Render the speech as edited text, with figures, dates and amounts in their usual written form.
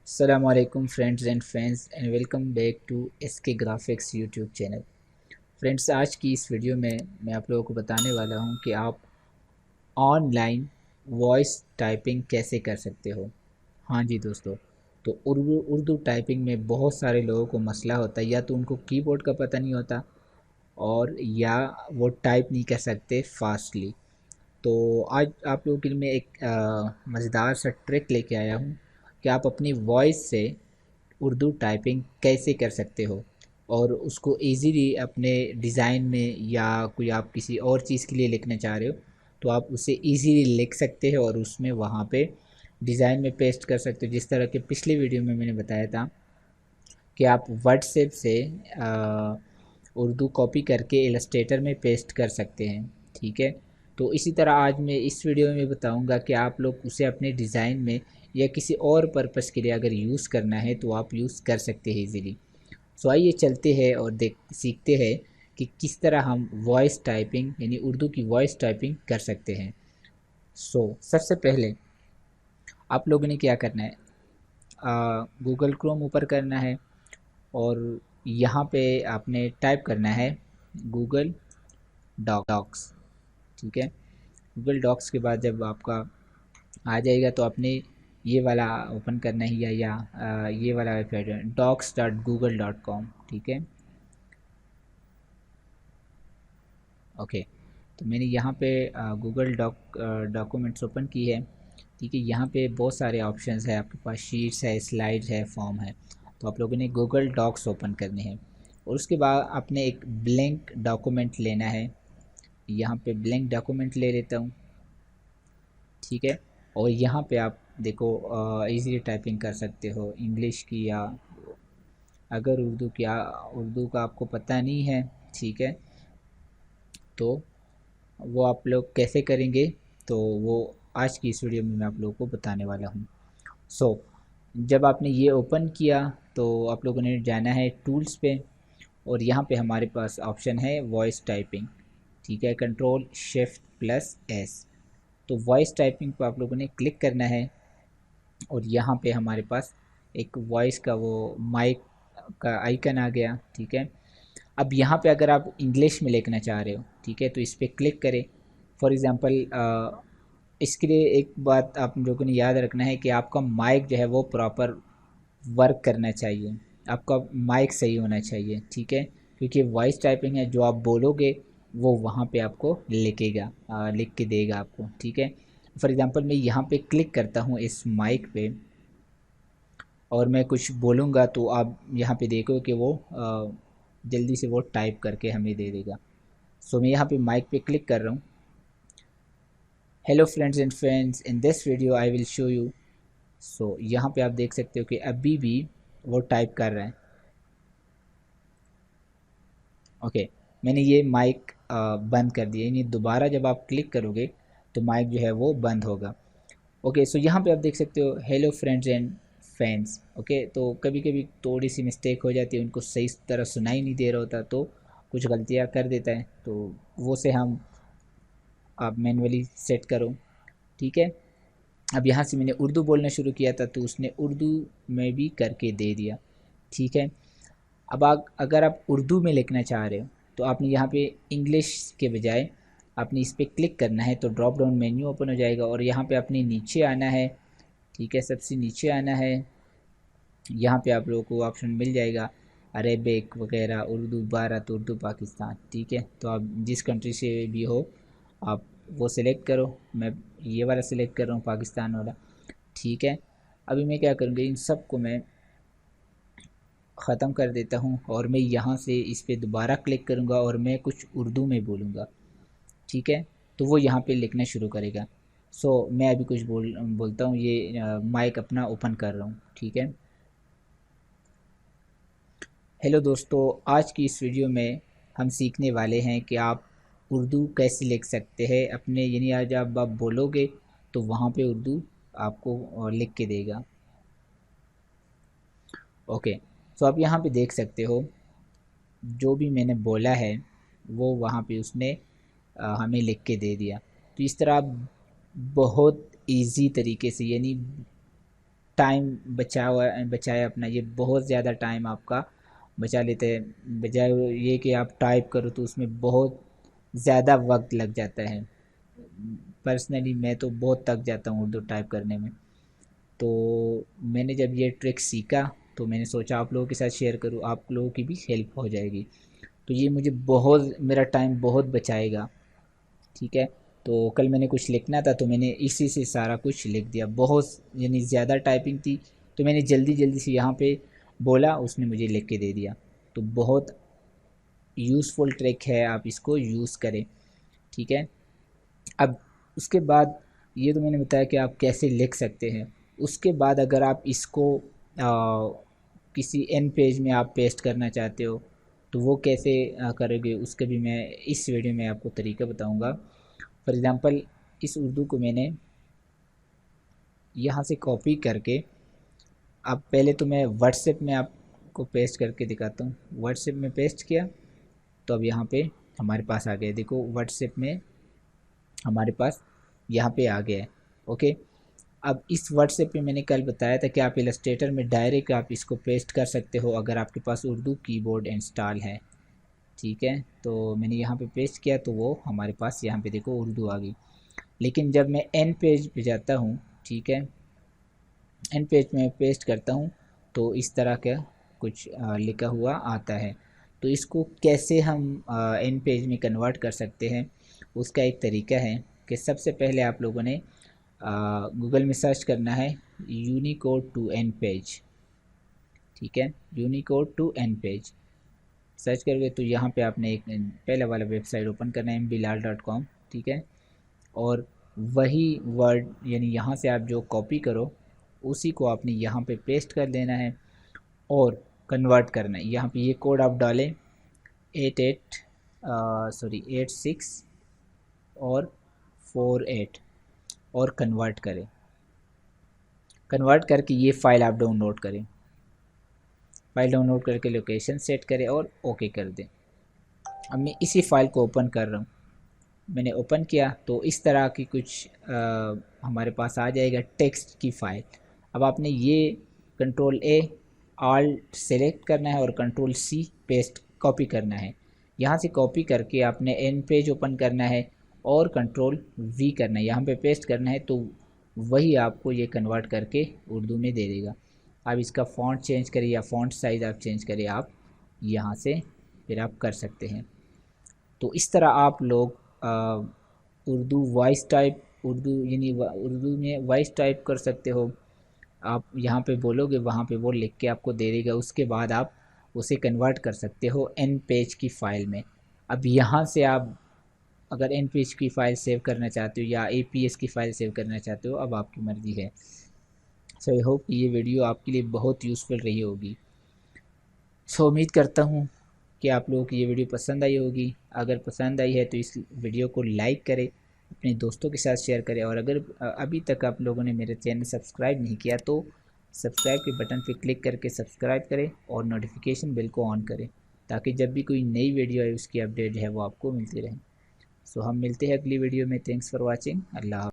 अस्सलाम वालेकुम friends and fans and welcome back to SK graphics YouTube channel. Friends, आज की इस वीडियो में मैं आप लोगों को बताने वाला हूं कि आप ऑनलाइन वॉइस टाइपिंग कैसे कर सकते हो। हाँ जी दोस्तों, तो उर्दू टाइपिंग में बहुत सारे लोगों को मसला होता है, या तो उनको कीबोर्ड का पता नहीं होता और या वो टाइप नहीं कर सकते फास्टली। तो आज आप लोगों के लिए मैं एक मज़ेदार सा ट्रिक लेके आया हूँ कि आप अपनी वॉइस से उर्दू टाइपिंग कैसे कर सकते हो और उसको इजीली अपने डिज़ाइन में या कोई आप किसी और चीज़ के लिए लिखना चाह रहे हो तो आप उसे इजीली लिख सकते हो और उसमें वहाँ पे डिज़ाइन में पेस्ट कर सकते हो। जिस तरह के पिछले वीडियो में मैंने बताया था कि आप व्हाट्सएप से उर्दू कॉपी करके इलस्ट्रेटर में पेस्ट कर सकते हैं। ठीक है, तो इसी तरह आज मैं इस वीडियो में बताऊंगा कि आप लोग उसे अपने डिज़ाइन में या किसी और पर्पस के लिए अगर यूज़ करना है तो आप यूज़ कर सकते हैं इजीली। सो आइए चलते हैं और देख सीखते हैं कि किस तरह हम वॉइस टाइपिंग यानी उर्दू की वॉइस टाइपिंग कर सकते हैं। सबसे पहले आप लोगों ने क्या करना है, गूगल क्रोम ऊपर करना है और यहाँ पे आपने टाइप करना है गूगल डॉक्स। ठीक है, गूगल डॉक्स के बाद जब आपका आ जाएगा तो आपने ये वाला ओपन करना है या ये वाला वेबसाइट है docs.google.com। ठीक है, ओके। तो मैंने यहाँ पे गूगल डॉक्यूमेंट्स ओपन की है। ठीक है, यहाँ पे बहुत सारे ऑप्शंस है, आपके पास शीट्स है, स्लाइड्स है, फॉर्म है। तो आप लोगों ने गूगल डॉक्स ओपन करने हैं और उसके बाद आपने एक ब्लैंक डॉक्यूमेंट लेना है। यहाँ पे ब्लैंक डॉक्यूमेंट ले लेता हूँ। ठीक है, और यहाँ पे आप देखो इजीली टाइपिंग कर सकते हो इंग्लिश की, या अगर उर्दू का आपको पता नहीं है, ठीक है, तो वो आप लोग कैसे करेंगे तो वो आज की इस वीडियो में मैं आप लोगों को बताने वाला हूँ। सो जब आपने ये ओपन किया तो आप लोगों ने जाना है टूल्स पे और यहाँ पे हमारे पास ऑप्शन है वॉइस टाइपिंग। ठीक है, कंट्रोल शिफ्ट प्लस एस। तो वॉइस टाइपिंग पर आप लोगों ने क्लिक करना है और यहाँ पे हमारे पास एक वॉइस का वो माइक का आइकन आ गया। ठीक है, अब यहाँ पे अगर आप इंग्लिश में लिखना चाह रहे हो, ठीक है, तो इस पर क्लिक करें। फॉर एग्ज़ाम्पल इसके लिए एक बात आप लोगों ने याद रखना है कि आपका माइक जो है वो प्रॉपर वर्क करना चाहिए, आपका माइक सही होना चाहिए। ठीक है, क्योंकि वॉइस टाइपिंग है, जो आप बोलोगे वो वहाँ पे आपको लिखेगा, लिख के देगा आपको। ठीक है, फॉर एग्ज़ाम्पल मैं यहाँ पे क्लिक करता हूँ इस माइक पे और मैं कुछ बोलूँगा तो आप यहाँ पे देखो कि वो जल्दी से वो टाइप करके हमें दे देगा। मैं यहाँ पे माइक पे क्लिक कर रहा हूँ। Hello friends and friends, in this video I will show you. यहाँ पे आप देख सकते हो कि अभी भी वो टाइप कर रहा है। ओके, मैंने ये माइक बंद कर दिया, यानी दोबारा जब आप क्लिक करोगे तो माइक जो है वो बंद होगा। ओके, यहाँ पे आप देख सकते हो hello friends and fans. Okay, तो कभी कभी थोड़ी सी मिस्टेक हो जाती है, उनको सही तरह सुनाई नहीं दे रहा होता तो कुछ गलतियाँ कर देता है, तो वो से हम आप मैनुअली सेट करो। ठीक है, अब यहाँ से मैंने उर्दू बोलना शुरू किया था तो उसने उर्दू में भी करके दे दिया। ठीक है, अब अगर आप उर्दू में लिखना चाह रहे हो तो आपने यहाँ पे इंग्लिश के बजाय आपने इस पर क्लिक करना है तो ड्रॉप डाउन मेन्यू ओपन हो जाएगा और यहाँ पे आपने नीचे आना है। ठीक है, सबसे नीचे आना है, यहाँ पे आप लोगों को ऑप्शन मिल जाएगा अरेबिक वगैरह, उर्दू भारत, उर्दू पाकिस्तान। ठीक है, तो आप जिस कंट्री से भी हो आप वो सिलेक्ट करो। मैं ये वाला सिलेक्ट कर रहा हूँ, पाकिस्तान वाला। ठीक है, अभी मैं क्या करूँगा, इन सब को मैं ख़त्म कर देता हूँ और मैं यहाँ से इस पर दोबारा क्लिक करूँगा और मैं कुछ उर्दू में बोलूँगा। ठीक है, तो वो यहाँ पे लिखना शुरू करेगा। मैं अभी कुछ बोलता हूँ, ये माइक अपना ओपन कर रहा हूँ। ठीक है, हेलो दोस्तों, आज की इस वीडियो में हम सीखने वाले हैं कि आप उर्दू कैसे लिख सकते हैं अपने, यानी आज आप बोलोगे तो वहाँ पे उर्दू आपको लिख के देगा। ओके, आप यहाँ पे देख सकते हो जो भी मैंने बोला है वो वहाँ पे उसने हमें लिख के दे दिया। तो इस तरह आप बहुत इजी तरीके से, यानी टाइम बचाए अपना, ये बहुत ज़्यादा टाइम आपका बचा लेते हैं। बजाय ये कि आप टाइप करो तो उसमें बहुत ज़्यादा वक्त लग जाता है। पर्सनली मैं तो बहुत थक जाता हूँ उर्दू टाइप करने में। तो मैंने जब ये ट्रिक सीखा तो मैंने सोचा आप लोगों के साथ शेयर करूँ, आप लोगों की भी हेल्प हो जाएगी। तो ये मुझे बहुत, मेरा टाइम बहुत बचाएगा। ठीक है, तो कल मैंने कुछ लिखना था तो मैंने इसी से सारा कुछ लिख दिया। बहुत यानी ज़्यादा टाइपिंग थी तो मैंने जल्दी जल्दी से यहाँ पे बोला, उसने मुझे लिख के दे दिया। तो बहुत यूज़फुल ट्रिक है, आप इसको यूज़ करें। ठीक है, अब उसके बाद ये तो मैंने बताया कि आप कैसे लिख सकते हैं। उसके बाद अगर आप इसको किसी एन पेज में आप पेस्ट करना चाहते हो तो वो कैसे करोगे, उसके भी मैं इस वीडियो में आपको तरीका बताऊंगा। फॉर एग्ज़ाम्पल इस उर्दू को मैंने यहाँ से कॉपी करके, अब पहले तो मैं व्हाट्सएप में आपको पेस्ट करके दिखाता हूँ। व्हाट्सएप में पेस्ट किया तो अब यहाँ पे हमारे पास आ गया, देखो व्हाट्सएप में हमारे पास यहाँ पे आ गया है। ओके, अब इस व्हाट्सएप पे मैंने कल बताया था कि आप इलस्ट्रेटर में डायरेक्ट आप इसको पेस्ट कर सकते हो अगर आपके पास उर्दू कीबोर्ड इंस्टॉल है। ठीक है, तो मैंने यहाँ पे पेस्ट किया तो वो हमारे पास यहाँ पे देखो उर्दू आ गई। लेकिन जब मैं एन पेज पे जाता हूँ, ठीक है, एन पेज में पेस्ट करता हूँ तो इस तरह का कुछ लिखा हुआ आता है। तो इसको कैसे हम एन पेज में कन्वर्ट कर सकते हैं, उसका एक तरीका है कि सबसे पहले आप लोगों ने गूगल में सर्च करना है यूनिकोड टू एन पेज। ठीक है, Unicode to InPage search करोगे तो यहाँ पे आपने एक पहला वाला वेबसाइट ओपन करना है mbilal.com। ठीक है, और वही वर्ड यानी यहाँ से आप जो कॉपी करो उसी को आपने यहाँ पे पेस्ट कर देना है और कन्वर्ट करना है। यहाँ पे ये कोड आप डालें 86 और 48 और कन्वर्ट करें। कन्वर्ट करके ये फ़ाइल आप डाउनलोड करें, फ़ाइल डाउनलोड करके लोकेशन सेट करें और ओके कर दें। अब मैं इसी फ़ाइल को ओपन कर रहा हूँ, मैंने ओपन किया तो इस तरह की कुछ हमारे पास आ जाएगा टेक्स्ट की फ़ाइल। अब आपने ये कंट्रोल ए ऑल्ट सेलेक्ट करना है और कंट्रोल सी पेस्ट कॉपी करना है। यहाँ से कॉपी करके आपने एन पेज ओपन करना है और कंट्रोल वी करना है, यहाँ पे पेस्ट करना है तो वही आपको ये कन्वर्ट करके उर्दू में दे देगा। अब इसका फ़ॉन्ट चेंज करें या फ़ॉन्ट साइज़ आप चेंज करें, आप यहाँ से फिर आप कर सकते हैं। तो इस तरह आप लोग उर्दू वॉइस टाइप, उर्दू यानी उर्दू में वॉइस टाइप कर सकते हो। आप यहाँ पे बोलोगे वहाँ पे वो लिख के आपको दे देगा, उसके बाद आप उसे कन्वर्ट कर सकते हो एन पेज की फ़ाइल में। अब यहाँ से आप अगर एन पेज की फ़ाइल सेव करना चाहते हो या APS की फ़ाइल सेव करना चाहते हो, अब आपकी मर्ज़ी है। सो आई होप ये वीडियो आपके लिए बहुत यूज़फुल रही होगी। सो उम्मीद करता हूँ कि आप लोगों को ये वीडियो पसंद आई होगी। अगर पसंद आई है तो इस वीडियो को लाइक करें, अपने दोस्तों के साथ शेयर करें, और अगर अभी तक आप लोगों ने मेरे चैनल सब्सक्राइब नहीं किया तो सब्सक्राइब के बटन पर क्लिक करके सब्सक्राइब करें और नोटिफिकेशन बेल को ऑन करें ताकि जब भी कोई नई वीडियो आए उसकी अपडेट है वो आपको मिलती रहे। सो हम मिलते हैं अगली वीडियो में। Thanks for watching. अल्लाह।